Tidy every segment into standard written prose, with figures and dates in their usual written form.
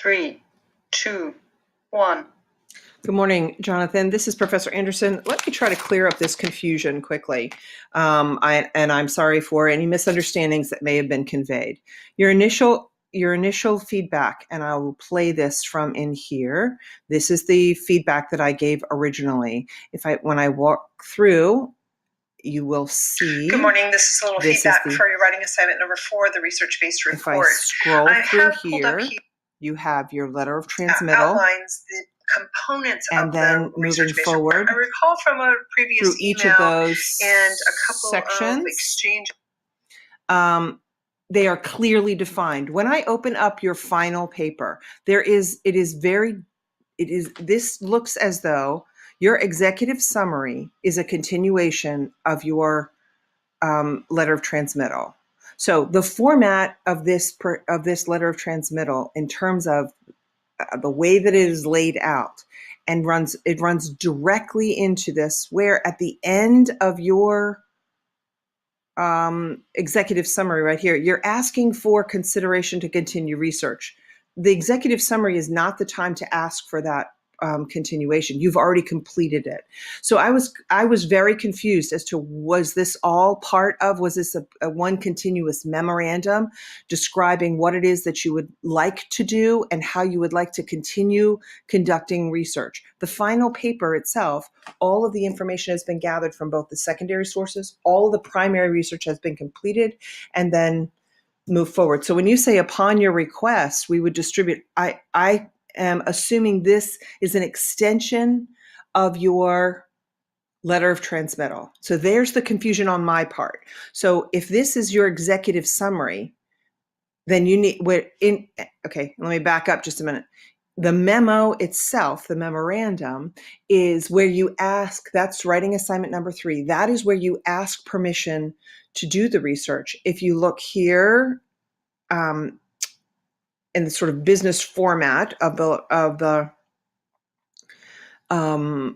3, 2, 1. Good morning, Jonathan. This is Professor Anderson. Let me try to clear up this confusion quickly. I'm sorry for any misunderstandings that may have been conveyed. Your initial feedback, and I will play this from in here. This is the feedback that I gave originally. When I walk through, you will see. Good morning. This is a little feedback for your writing assignment number 4, the research-based report. If I scroll through here, you have your letter of transmittal. Outlines the components and of then the moving forward. I recall from a previous through each of those and a couple sections, of exchange. They are clearly defined. When I open up your final paper, this looks as though your executive summary is a continuation of your letter of transmittal. So the format of this letter of transmittal, in terms of the way that it is laid out, and runs directly into this, where at the end of your executive summary right here, you're asking for consideration to continue research. The executive summary is not the time to ask for that continuation. You've already completed it. So I was very confused as to, was this a one continuous memorandum describing what it is that you would like to do and how you would like to continue conducting research. The final paper itself, all of the information has been gathered from both the secondary sources, all of the primary research has been completed, and then move forward. So when you say upon your request, we would distribute, I am assuming this is an extension of your letter of transmittal. So there's the confusion on my part. So if this is your executive summary, then okay, let me back up just a minute. The memo itself, the memorandum, is where you ask, that's writing assignment number 3. That is where you ask permission to do the research. If you look here, in the sort of business format of the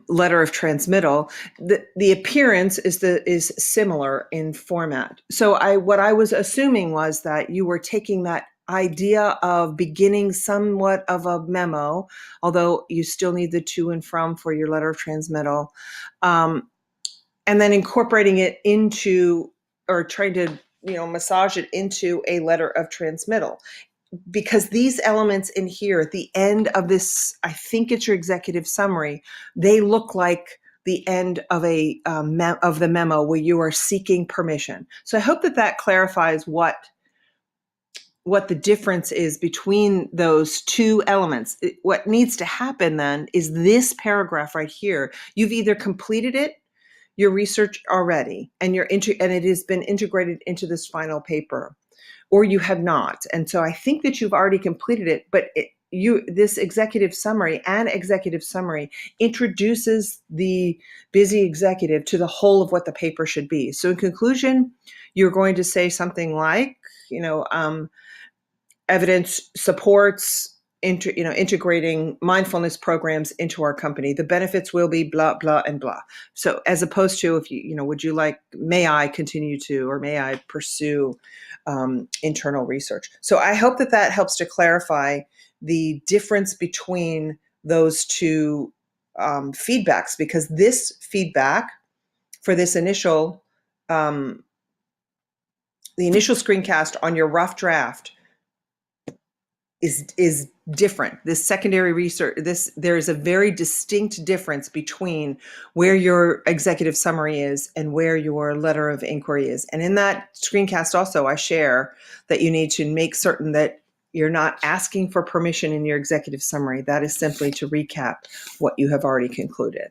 letter of transmittal, the appearance is similar in format. So what I was assuming was that you were taking that idea of beginning somewhat of a memo, although you still need the to and from for your letter of transmittal, and then incorporating it into, or trying to massage it into a letter of transmittal. Because these elements in here at the end of this, I think it's your executive summary, they look like the end of of the memo where you are seeking permission. So I hope that clarifies what the difference is between those two elements. What needs to happen then is this paragraph right here. You've either completed your research already, and it has been integrated into this final paper, or you have not. And so I think that you've already completed it, but this executive summary introduces the busy executive to the whole of what the paper should be. So in conclusion, you're going to say something like, evidence supports integrating mindfulness programs into our company. The benefits will be blah, blah, and blah. So as opposed to, if may I continue to, or may I pursue internal research? So I hope that helps to clarify the difference between those two feedbacks, because this feedback for this the initial screencast on your rough draft is different. This secondary research, there is a very distinct difference between where your executive summary is and where your letter of inquiry is. And in that screencast also, I share that you need to make certain that you're not asking for permission in your executive summary. That is simply to recap what you have already concluded.